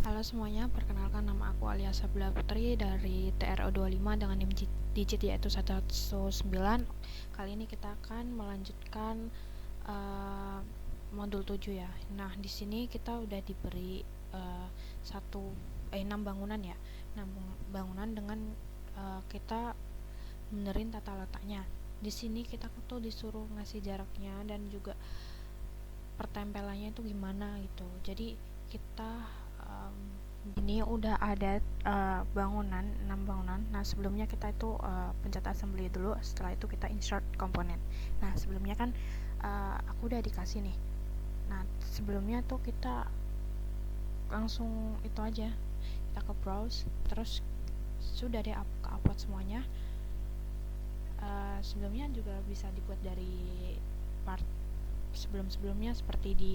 Halo semuanya, perkenalkan nama aku Alia Sabila Putri dari TRO 25 dengan NIM digit yaitu 119. Kali ini kita akan melanjutkan uh, modul 7 ya. Nah, di sini kita udah diberi uh, 6 bangunan ya. 6 bangunan dengan kita benerin tata letaknya. Di sini kita tuh disuruh ngasih jaraknya dan juga pertempelannya itu gimana gitu. Jadi kita um, ini udah ada bangunan 6 bangunan. Nah, sebelumnya kita itu pencet assembly dulu, setelah itu kita insert komponen. Nah, sebelumnya kan aku udah dikasih nih. Nah, sebelumnya tuh kita langsung itu aja, kita ke browse, terus sudah deh ke upload semuanya. Sebelumnya juga bisa dibuat dari part sebelum-sebelumnya seperti di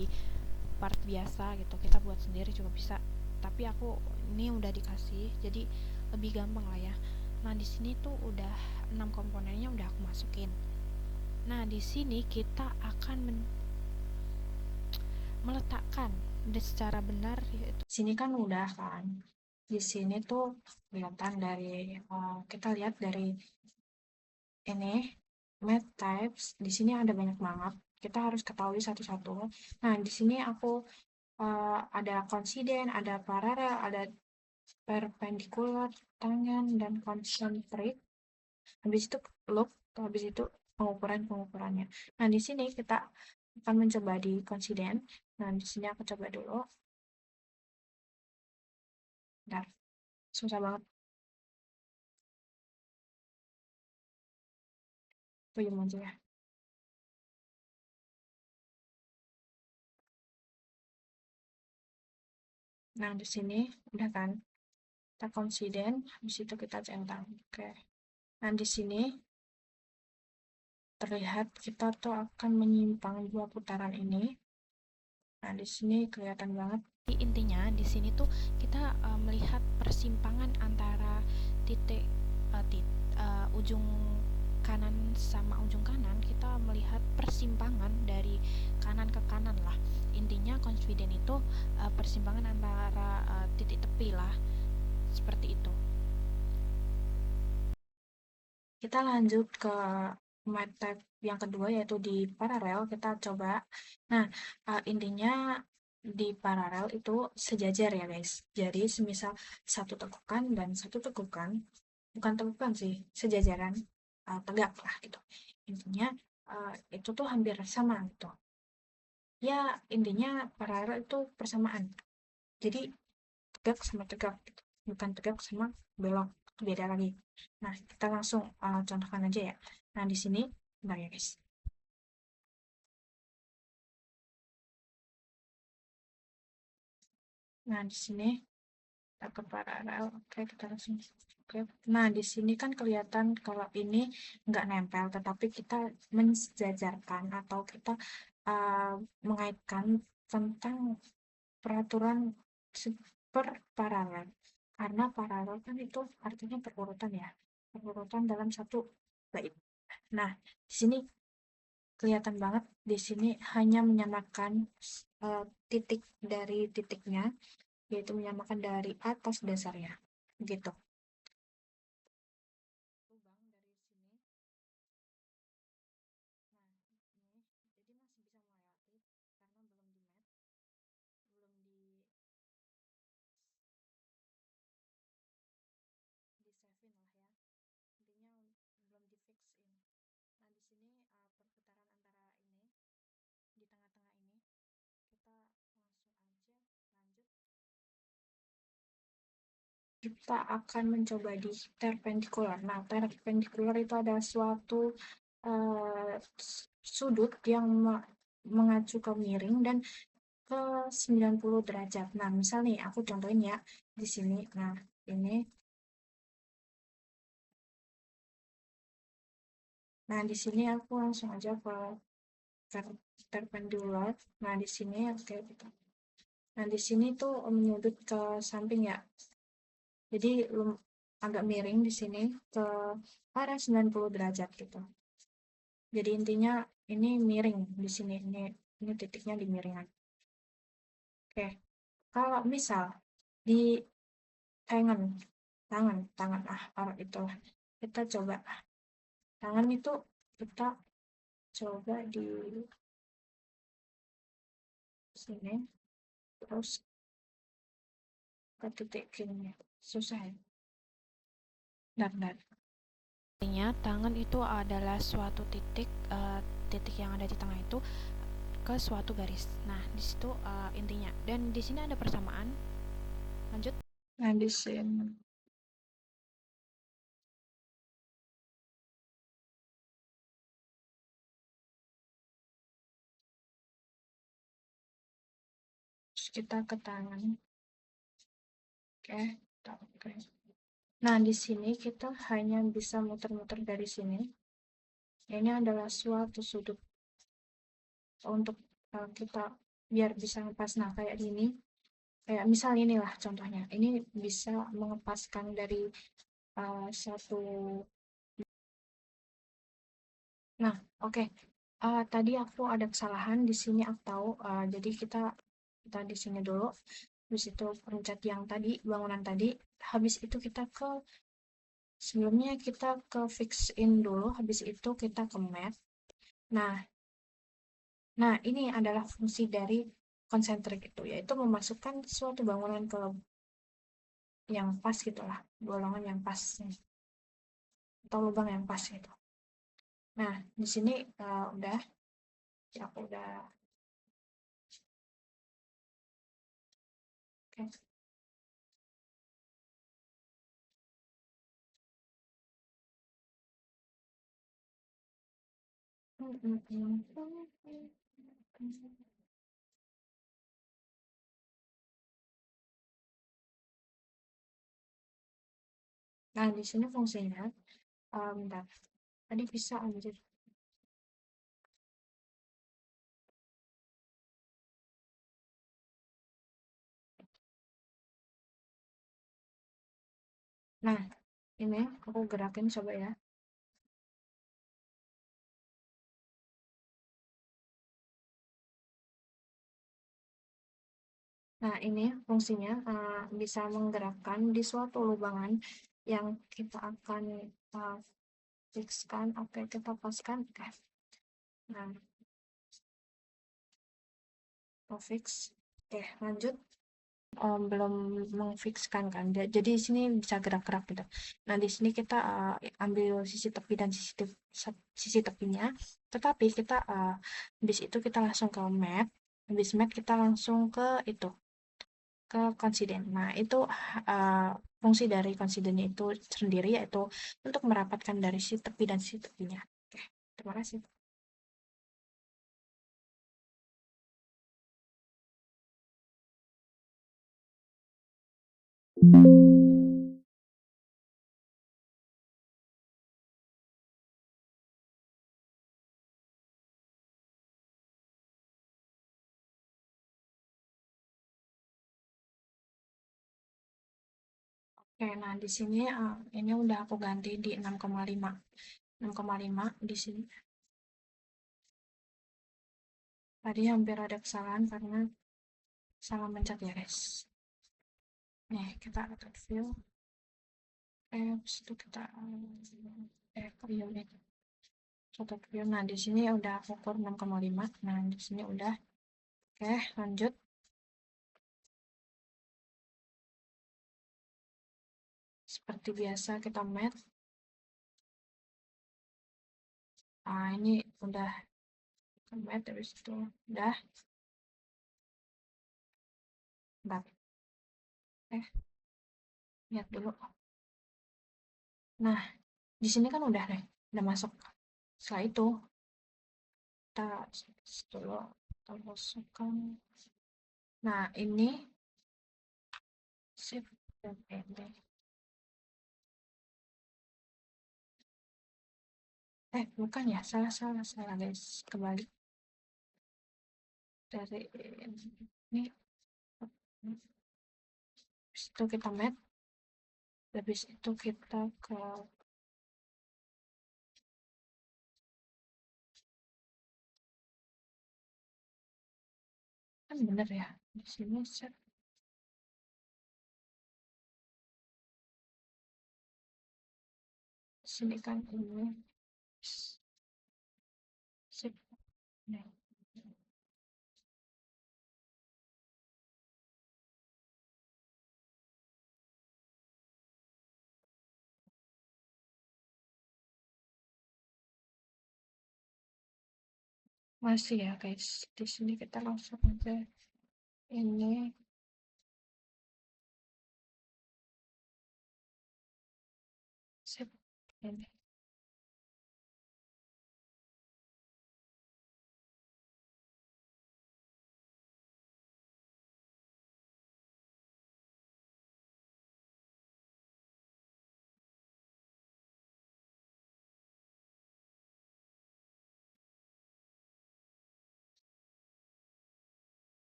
part biasa gitu, kita buat sendiri juga bisa, tapi aku ini udah dikasih jadi lebih gampang lah ya. Nah, di sini tuh udah 6 komponennya udah aku masukin. Nah, di sini kita akan meletakkan secara benar yaitu Sini kan udah kan. Di sini tuh kelihatan dari kita lihat dari ini math types. Di sini ada banyak banget. Kita harus ketahui satu-satu. Nah, di sini aku ada coincident, ada paralel, ada perpendicular, tangen, dan concentric. Habis itu loop, habis itu pengukurannya. Nah, di sini kita akan mencoba di coincident. Nah, di sini aku coba dulu. Bentar, susah banget. Puyem aja ya. Nah, di sini udah kan, kita confident, habis itu kita centang. Oke. Nah, di sini terlihat kita tuh akan menyimpang dua putaran ini. Nah, di sini kelihatan banget. intinya di sini tuh kita melihat persimpangan antara titik ujung kanan sama ujung kanan. Kita melihat persimpangan dari kanan ke kanan lah. Intinya confident itu persimpangan antara titik tepi lah, seperti itu. Kita lanjut ke method yang kedua, yaitu di paralel. Kita coba. Nah, intinya di paralel itu sejajar ya guys. Jadi semisal satu tekukan dan satu tekukan, bukan tekukan sih, sejajaran, tegak lah gitu. Intinya itu tuh hampir sama gitu. Ya, intinya paralel itu persamaan. Jadi tegak sama tegak gitu. Bukan tegak sama belok, beda lagi. Nah, kita langsung contohkan aja ya. Nah, di sini bentar ya guys. Nah, di sini kita ke paralel. Oke, kita langsung. Oke. Nah, di sini kan kelihatan kalau ini nggak nempel, tetapi kita mensejajarkan atau kita uh, mengaitkan tentang peraturan per paralel. Karena paralel kan itu artinya perurutan ya. Perurutan dalam satu bait. Nah, di sini kelihatan banget, di sini hanya menyamakan titik dari titiknya, yaitu menyamakan dari atas dasarnya. Gitu. Kita akan mencoba di perpendicular. Nah, perpendicular itu ada suatu sudut yang mengacu ke miring dan ke 90 derajat. Nah, misal nih, aku contohin ya di sini. Nah, ini. Nah, di sini aku langsung aja ke perpendicular. Nah, di sini oke gitu. Nah, di sini tuh menyudut ke samping ya. Jadi agak miring di sini ke arah 90 derajat gitu. Jadi intinya ini miring di sini. Ini titiknya di miringan. Oke. Kalau misal di tangan tangan itu kita coba tangan itu kita coba di sini terus ke titik kirinya susah ya. Bentar. Artinya tangan itu adalah suatu titik, titik yang ada di tengah itu ke suatu garis. Nah, di situ intinya. Dan di sini ada persamaan. Lanjut. Nah di sini terus kita ke tangan, oke. Nah di sini kita hanya bisa muter-muter dari sini. Ini adalah suatu sudut untuk kita biar bisa ngepas. Nah kayak gini, kayak misalnya inilah contohnya. Ini bisa mengepaskan dari satu. Nah, oke. Tadi aku ada kesalahan di sini aku tahu. Jadi kita di sini dulu. Habis itu pencet yang tadi, bangunan tadi. Habis itu kita ke sebelumnya kita ke fix in dulu. Habis itu kita ke map. Nah, ini adalah fungsi dari konsentrik itu, yaitu memasukkan suatu bangunan ke yang pas gitulah, bolongan yang pas atau lubang yang pas gitu. Nah, di sini udah, ya aku udah. Oke. Nah, di sini fungsinya, bentar. Tadi bisa anjir. Nah, ini aku gerakin coba ya. Nah, ini fungsinya bisa menggerakkan di suatu lubangan yang kita akan fixkan. Oke, kita paskan. Oke. Nah, kita fix. Oke, lanjut. Belum memfikskan kan. Jadi di sini bisa gerak-gerak gitu. Nah, di sini kita ambil sisi tepi dan sisi tepinya. Tetapi kita habis itu kita langsung ke map. Habis map kita langsung ke itu, ke konsiden. Nah, itu fungsi dari konsidennya itu sendiri yaitu untuk merapatkan dari sisi tepi dan sisi tepinya. Oke, terima kasih. Oke, nah di sini ini udah aku ganti di 6,5. 6,5 di sini. Tadi hampir ada kesalahan karena salah mencet ya guys. Nih kita add view. Habis itu kita view nih. Short view. Nah di sini udah aku ukur 6,5. Nah di sini udah. Oke, lanjut. Seperti biasa kita match. Ini udah kita match habis itu udah. Bentar. Lihat dulu. Nah, di sini kan udah masuk. Setelah itu kita dulu kita masukkan. Nah, ini shift dan ed. Bukan ya, salah guys, kebalik dari ini. Habis itu kita match, habis itu kita ke kan bener ya di sini set Sini kan ini. Sip. Nah, masih ya guys. Di sini kita langsung aja ini. Sip. Ini.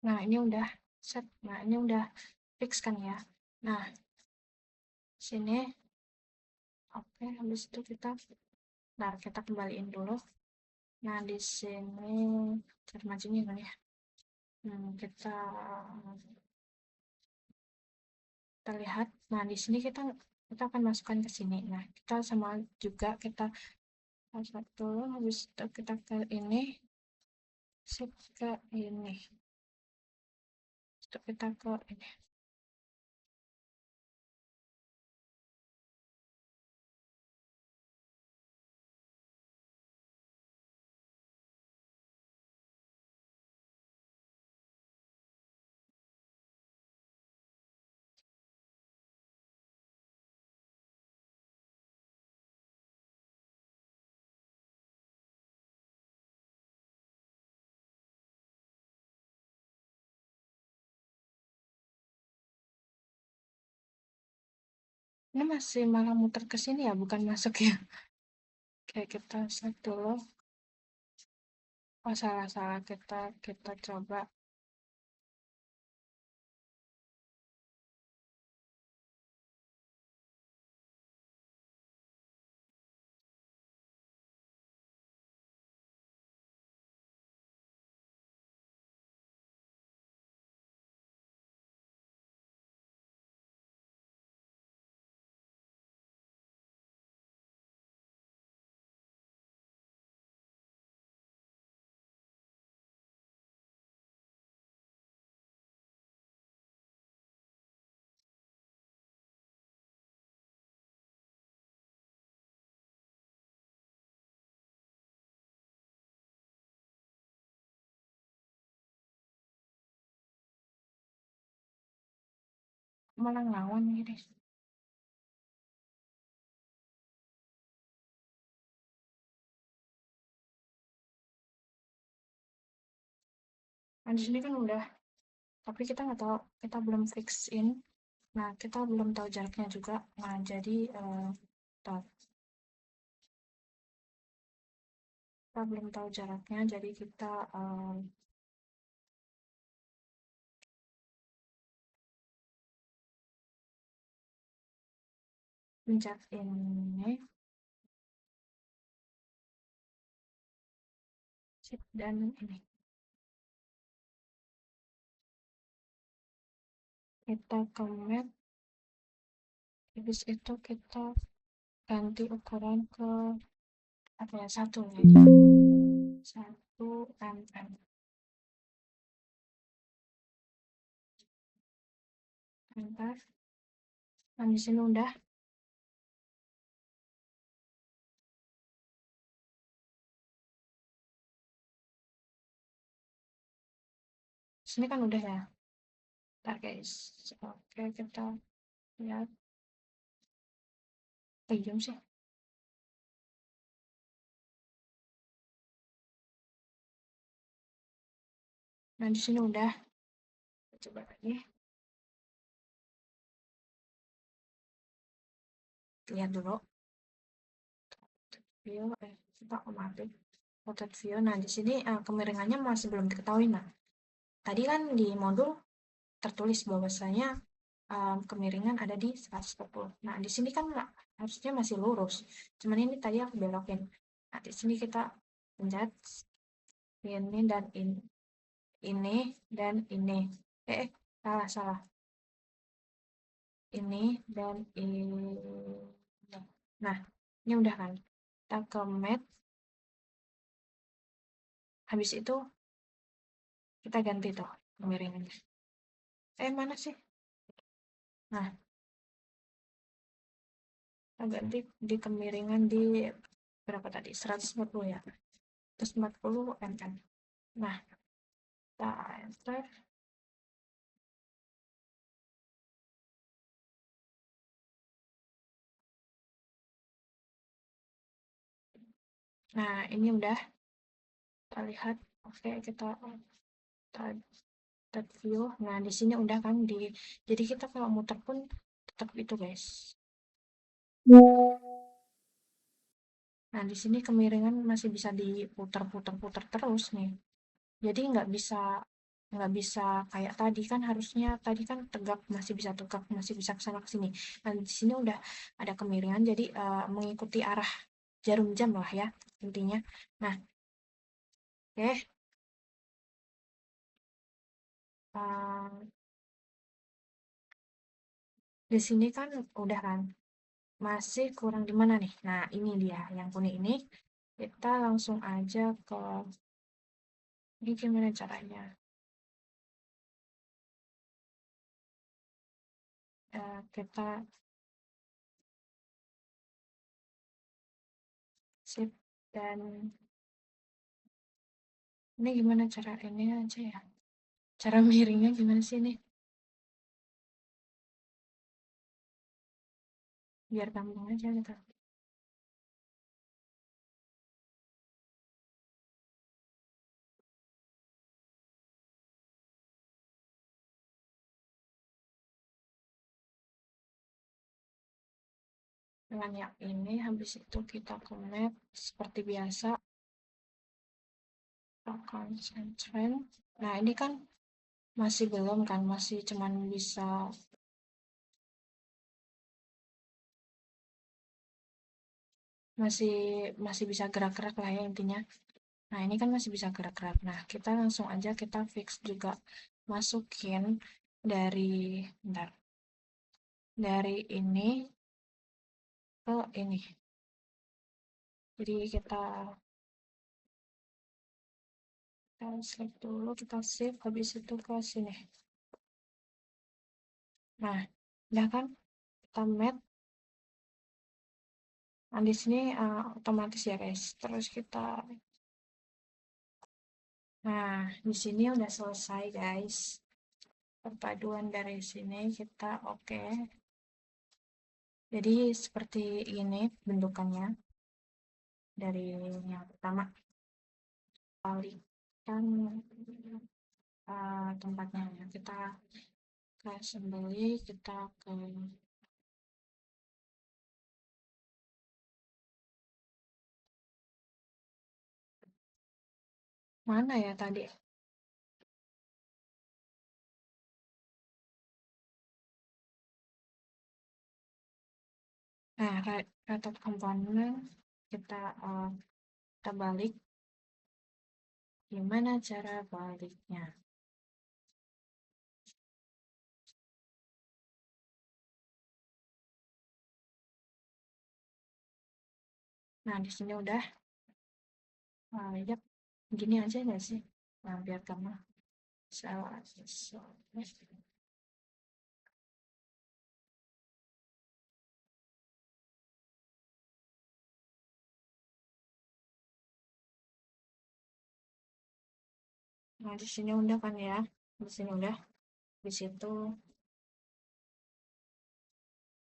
Nah, ini udah set. Nah, ini udah fix kan ya. Nah, sini. Oke, habis itu kita kembaliin dulu. Nah, di sini cara majunya gimana ya? Kita lihat. Nah, di sini kita akan masukkan ke sini. Nah, kita sama juga kita masuk dulu, habis itu kita ke ini, sip ke ini. Itu kita ke ini. Ini masih malah muter ke sini ya, bukan masuk ya. Oke, kita set dulu. Oh, salah-salah kita coba. Malah ngelawan gini. Nah, di sini kan udah, tapi kita nggak tahu, kita belum fix in. Nah, kita belum tahu jaraknya juga. Nah, jadi tahu. Kita belum tahu jaraknya, jadi kita pencet ini, sip, dan ini. Kita ke map, habis itu kita ganti ukuran ke apa ya, 1 ya. 1 mm. Enter. Nah, di sini udah. Sini kan udah ya. Ntar guys. Oke, kita lihat. Jam sih. Nah, di sini udah. Kita coba lagi. Lihat dulu. View, kita otomatis. Potret view. Nah, di sini kemiringannya masih belum diketahui. Nah, tadi kan di modul tertulis bahwasanya kemiringan ada di 140. Nah, di sini kan harusnya masih lurus. Cuman ini tadi aku belokin. Nah, di sini kita pencet ini dan ini dan ini. salah. Ini dan ini. Nah, ini udah kan. Kita ke mat, habis itu kita ganti tuh kemiringannya. Mana sih? Nah, kita ganti di kemiringan di berapa tadi? 140 ya. 140 mm. Nah, kita enter. Nah, ini udah kita lihat. Oke, kita third view. Nah, di sini udah kan jadi kita kalau muter pun tetap itu, guys. Nah, di sini kemiringan masih bisa diputar-putar-putar terus nih. Jadi nggak bisa kayak tadi kan, harusnya tadi kan tegak, masih bisa kesana kesini. Nah, di sini udah ada kemiringan, jadi mengikuti arah jarum jam lah ya intinya. Nah, oke. eh, di sini kan udah kan, masih kurang di mana nih? Nah, ini dia yang kuning ini. Kita langsung aja ke ini, gimana caranya? Kita sip, dan ini gimana cara ini aja ya? Cara miringnya gimana sih nih? Biar gampang aja gitu. Dengan yang ini, habis itu kita connect seperti biasa, concentrate. Nah, ini kan masih belum kan, masih cuman bisa, masih masih bisa gerak-gerak lah ya intinya. Nah, ini kan masih bisa gerak-gerak. Nah, kita langsung aja kita fix juga, masukin dari, bentar, dari ini ke ini. Jadi kita select dulu, kita save, habis itu ke sini. Nah, udah kan, kita match. Nah, di sini otomatis ya guys. Terus kita, nah di sini udah selesai guys. Perpaduan dari sini kita oke. Jadi seperti ini bentukannya dari yang pertama. Balikan tempatnya ya. Kita ke assembly, kita ke mana ya tadi? Nah, right component kita kita balik. Gimana cara baliknya? Nah, di sini udah. Ya, gini aja nggak sih? Nah, biar kamu salah. Nah, di sini udah kan ya? Di sini udah. Di situ.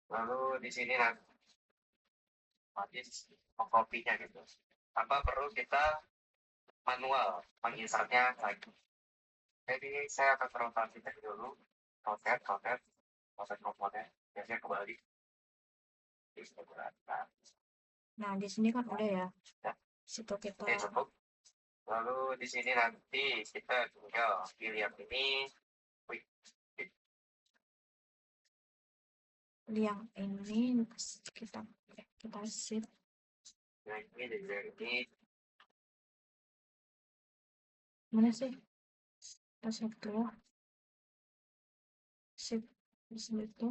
Lalu di sini nanti kopinya gitu. Tanpa perlu kita manual menginsertnya lagi. Jadi saya akan merotasikan dulu rotate komponen, biasanya kembali. Nah, di sini kan udah ya. Ya, Situ kita ya cukup. Lalu di sini nanti kita tinggal pilih yang ini, quick. yang ini kita save. Nah, ini dari ini. Mana sih? Kita save dulu. Sip. Habis itu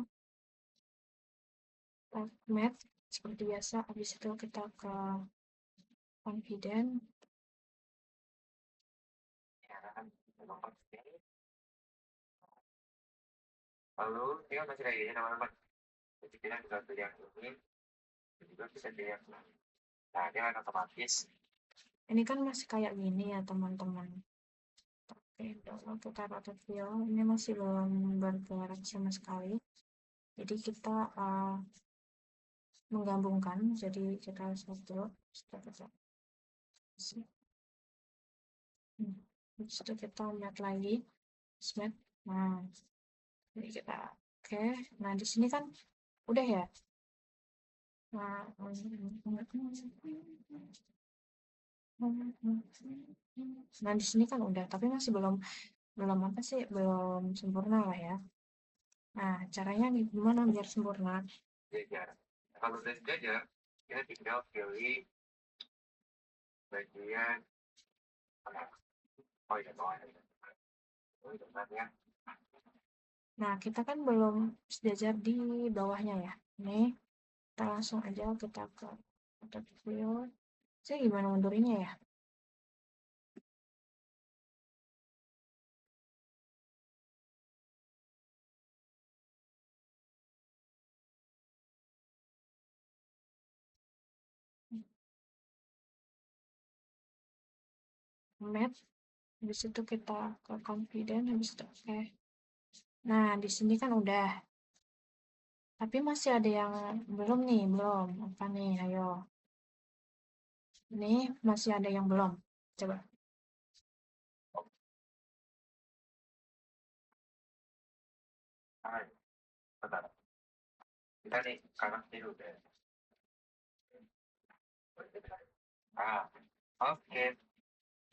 type math seperti biasa. Habis itu kita ke confident. Ya kan, memang pasti. Lalu dia masih kayak gini teman-teman. Jadi kita bisa pilih yang ini, juga bisa pilih yang ini. Nah, dia akan otomatis. Ini kan masih kayak gini ya teman-teman. Oke, download to type atau file. Ini masih belum bergerak sama sekali. Jadi kita menggabungkan. Jadi kita stop dulu. Stop. Habis itu kita lihat lagi. Smart. Nah, jadi kita oke. Nah, di sini kan udah ya. Nah, nah di sini kan udah, tapi masih belum belum apa sih, belum sempurna lah ya. Nah, caranya gimana biar sempurna? Jajar. Kalau udah jajar, kita tinggal pilih bagian mana? Oh iya, bawahnya. Oh, itu ya. Nah, kita kan belum sejajar di bawahnya ya. Nih, kita langsung aja kita ke portfolio. Saya gimana mundurinnya ya? Math, habis itu kita ke confident, habis itu oke. Nah, di sini kan udah. Tapi masih ada yang belum nih, belum. Apa nih? Ayo. Ini masih ada yang belum. Coba. Hai, bentar. Kita nih, kanan kiri udah. Ah, oke.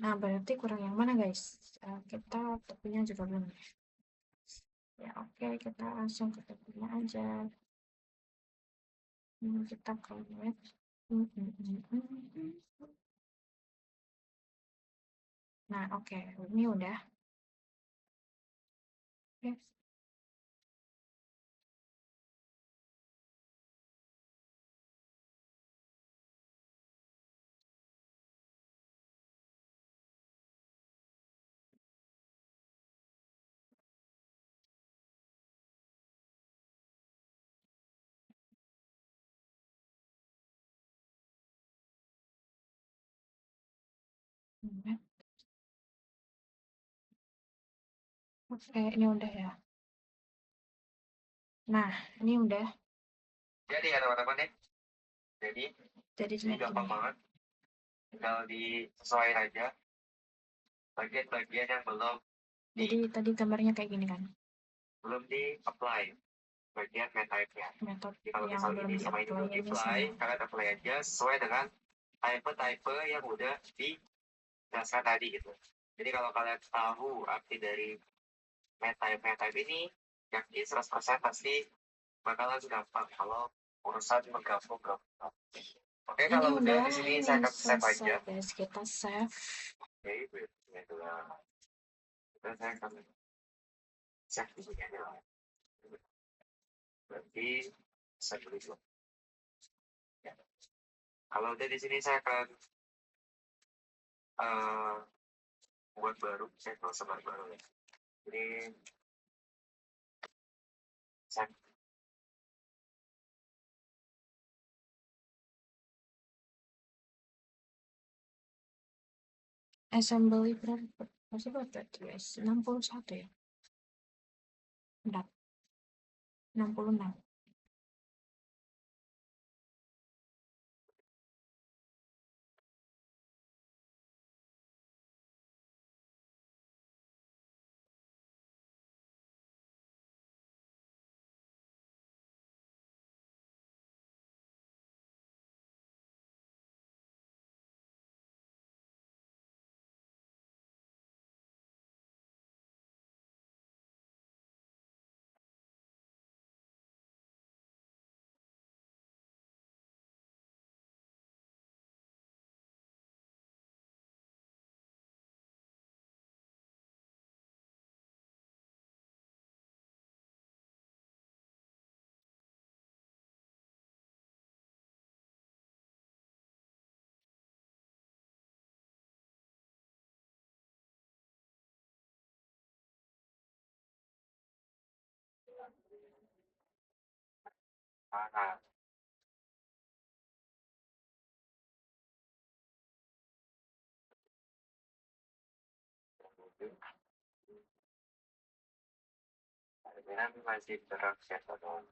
Nah, berarti kurang yang mana, guys? Kita topinya juga belum. Ya, oke. Kita langsung ke topinya aja. Kita ke web. Nah, oke. Ini udah. Oke. Oke, ini udah ya. Nah, ini udah. Jadi ya teman-teman nih. Jadi ini Jadi gampang gini. banget. Tinggal disesuaikan aja bagian-bagian yang belum Jadi tadi gambarnya kayak gini kan. di apply bagian metode-nya. Metode Jadi kalau yang misal belum ini di sama ini belum apply di ini apply, sama. kalian apply aja sesuai dengan type yang udah dijelaskan tadi gitu. Jadi kalau kalian tahu arti dari metode ini, yakin 100% pasti bakalan gampang kalau urusan menggabung. Oke, Ini kalau udah udah, di sini ini saya akan save selesai aja. guys. Kita save. Oke, itulah. Dan saya akan save di sini aja lah. Berarti saya beli dulu. Ya. Kalau udah di sini saya akan buat baru, saya kalau sebar baru ya. Jadi saya Assembly berapa? Masih berapa guys? 61 ya? Enggak. 66. Nah, kemudian masih gerak ya teman.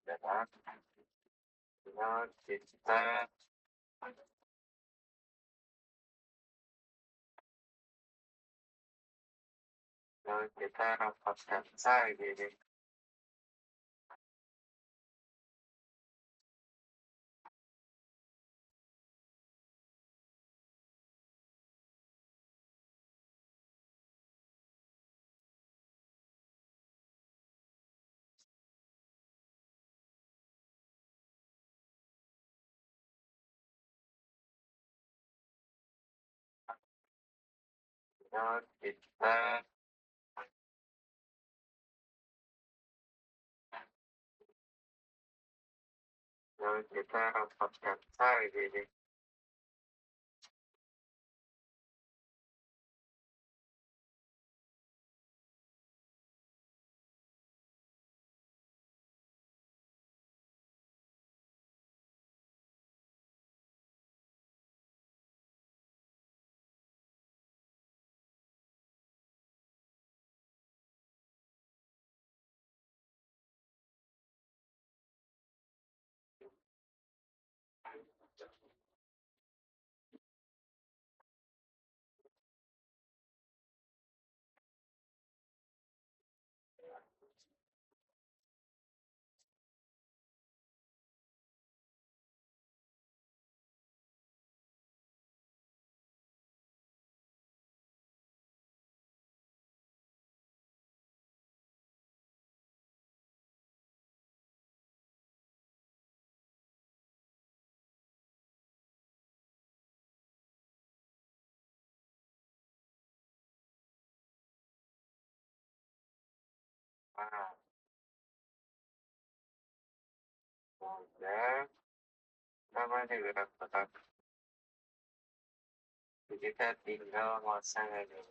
Gerak, tinggal kita rapatkan saja ini. Tinggal kita rapatkan saja ini. Nah, udah namanya gerak tetap. Kita tinggal masang ini.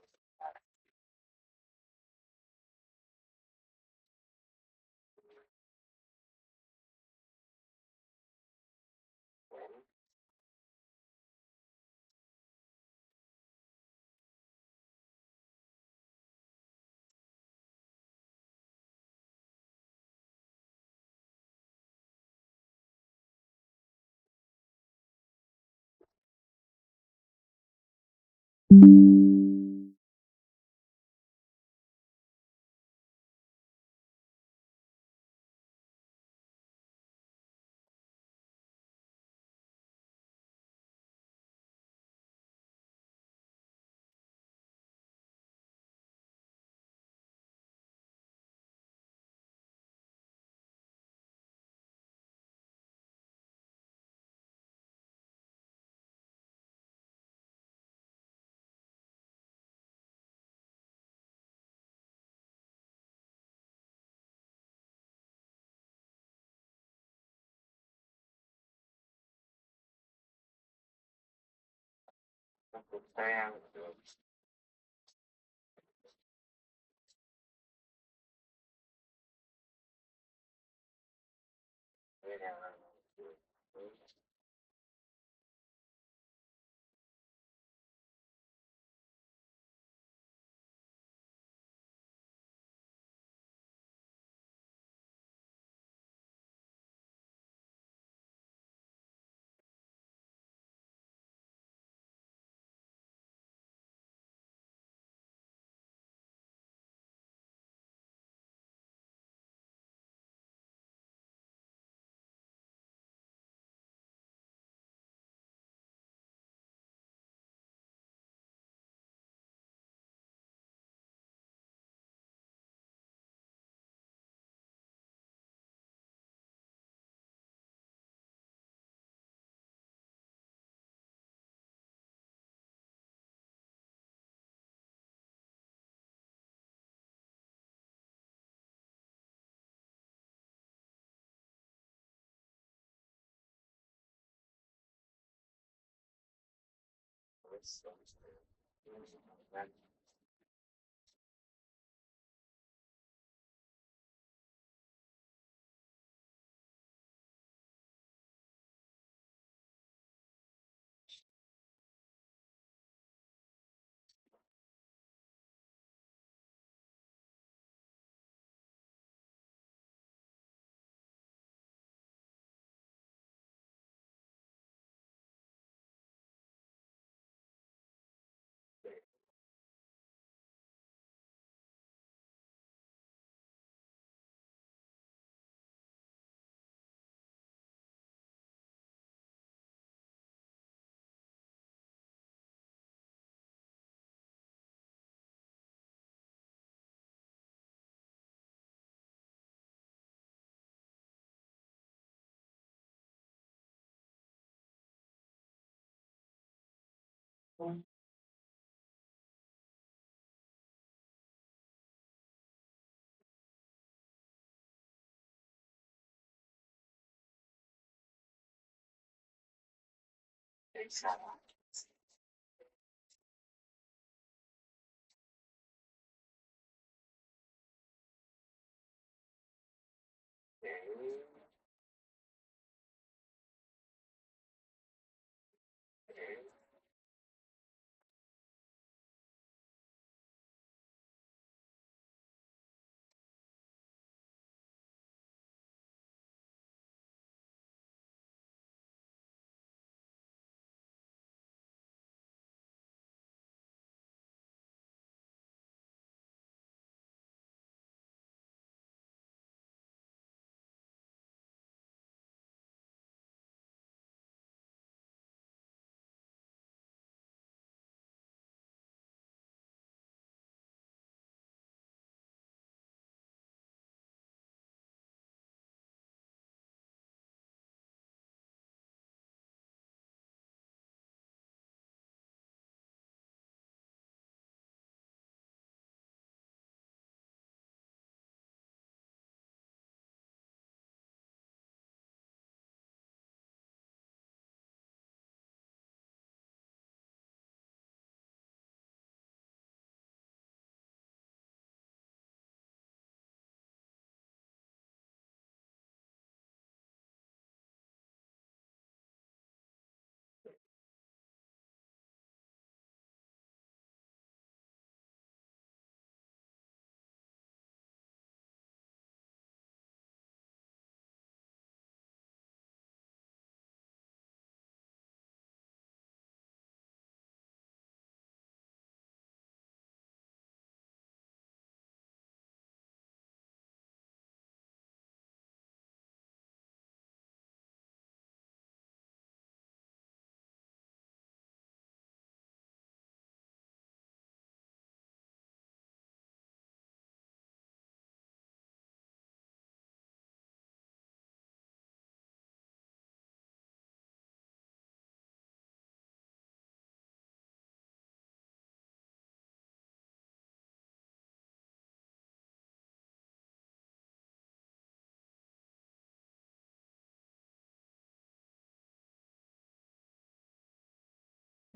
Untuk saya yang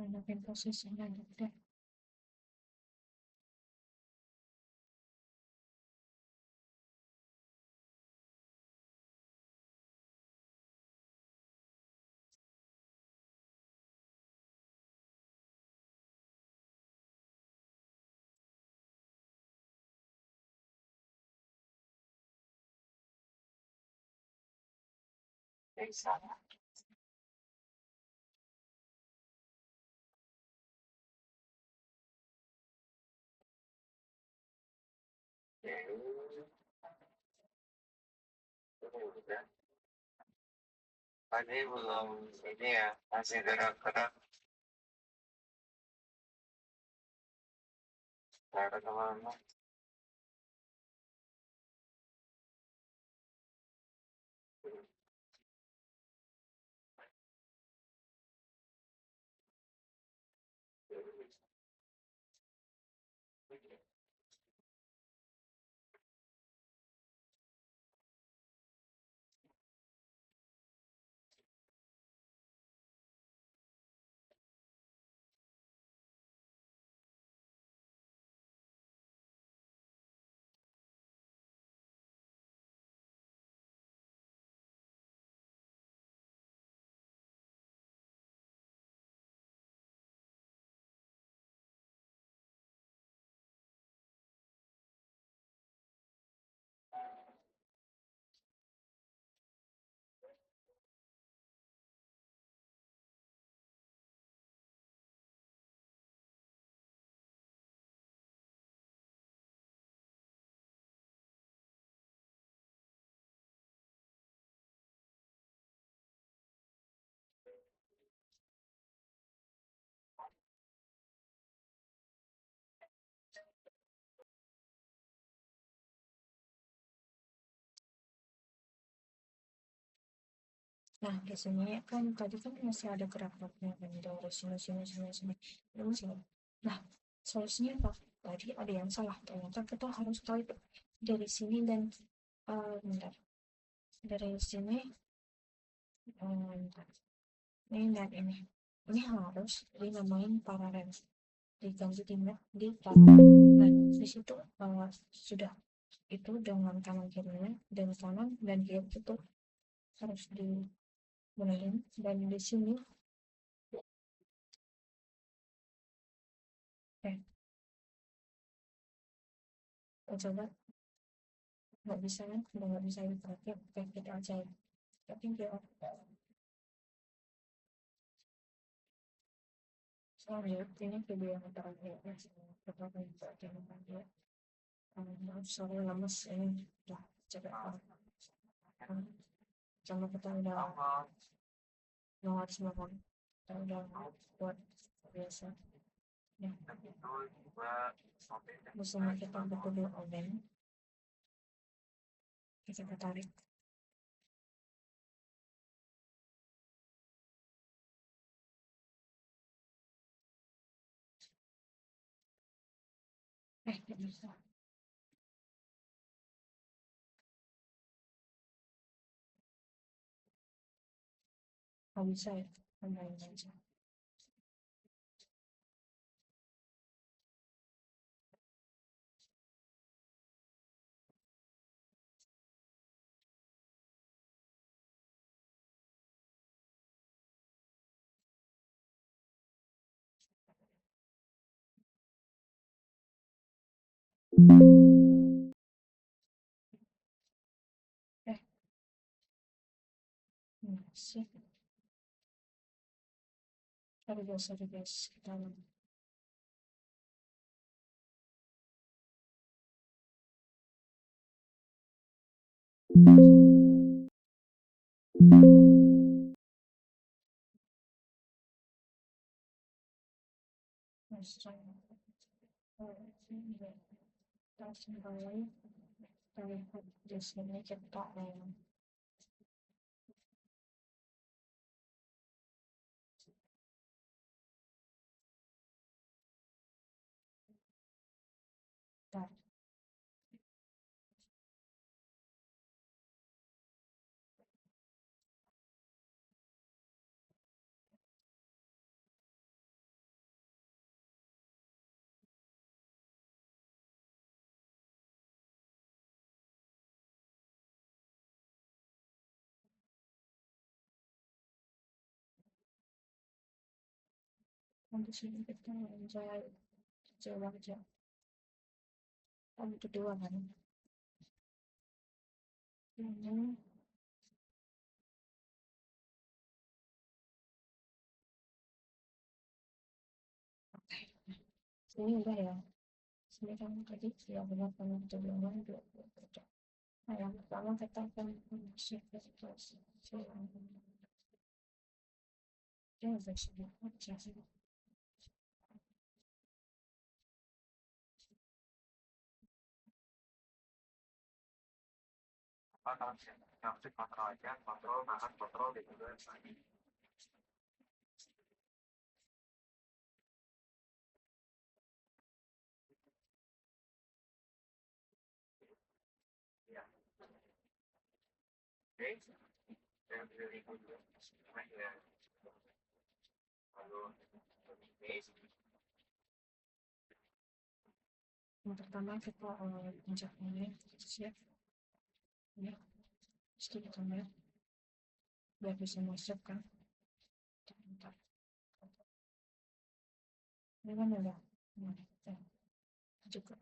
Mungkin posisinya gitu deh. Tadi belum ini ya, masih gerak-gerak. Ada kemana? Nah, di sini kan tadi kan masih ada grafiknya kan dari sini. Ini masih. Nah, solusinya apa? Tadi ada yang salah. Ternyata kita harus tarik dari sini dan bentar. Dari sini bentar. Ini dan ini. Ini harus dinamain paralel. Diganti di paralel. Nah, di situ sudah itu dengan kanan kirinya dan kanan dan kiri itu harus dibenerin dan di sini coba nggak bisa kan udah nggak bisa dipakai kayak gitu aja ya tapi dia soalnya ini video yang terakhir ya pertama yang terakhir dia sorry lemes ini udah capek banget sama kita udah nggak harus makan kita udah buat biasa ya bersama kita berdua oven kita tarik nggak bisa nggak bisa ya tambahin aja eh masih sorry guys kita masih kita kembali dari di sini kita bentar. Di sini kita jauh aja kedua kan ini ini udah ya sini kan tadi ya benar kan kedua dua nah yang pertama kita akan shift ke situasi yang versi aja kontrol aja, kontrol makan, kontrol dan juga ya. Oke, saya pilih dulu. Ya. Lalu yang pertama kita pencet ini shift ya sedikit tombol biar bisa masuk kan bentar ini kan udah nah, juga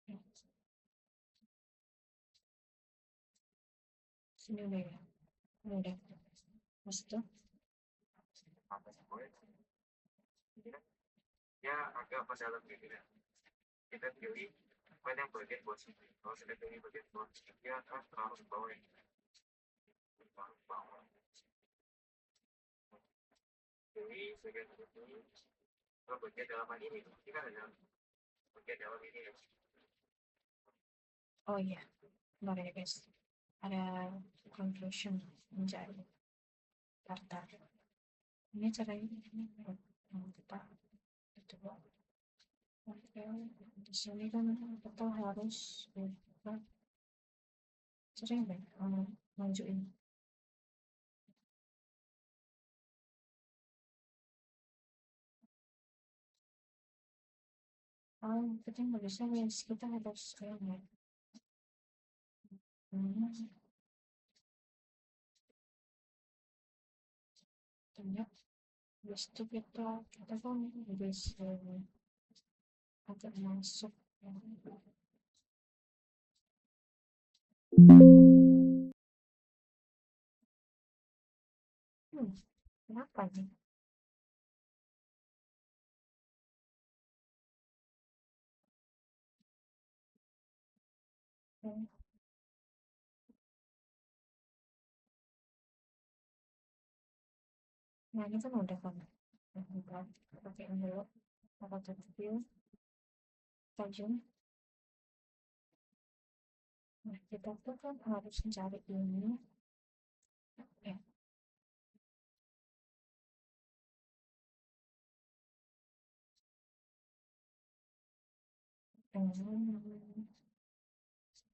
ya, sini udah ya ini udah masuk ya agak mendalam gitu ya. Kita pilih mana yang bagian posisi. Kalau sudah pilih bagian posisi, dia akan terlalu bawah. Bawah. Pilih bagian ini. Kalau bagian dalaman ini kan ada bagian dalam ini ya. oh iya Bentar ya guys, ada confusion menjadi daftar. Ini caranya ini kita coba. Oke, di sini kan kita harus buka sering deh majuin. Kita nggak bisa guys, kita harus kayak ternyata habis itu kita kan bisa agak masuk kenapa nih? Nah ini kan udah kan pakai dulu apa tuh tajam. Nah kita tuh kan harus mencari ini ya.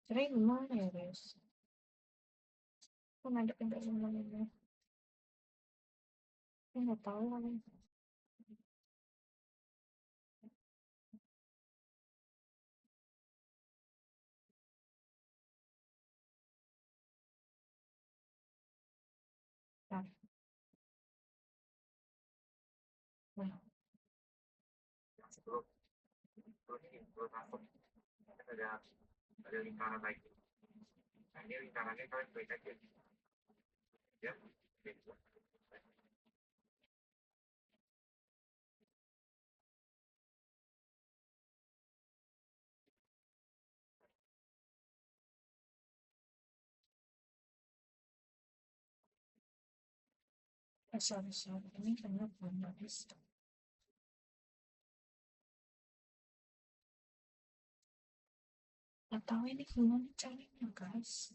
Caranya gimana ya guys? Kan ada pindah semuanya. Saya nggak tahu lagi. Nah, nah, sebelum sebelum masuk kan ada lingkaran lagi. Nah ini lingkarannya kalian klik aja ya. sorry, ini kenapa nggak bisa? Nggak tahu ini gimana caranya guys.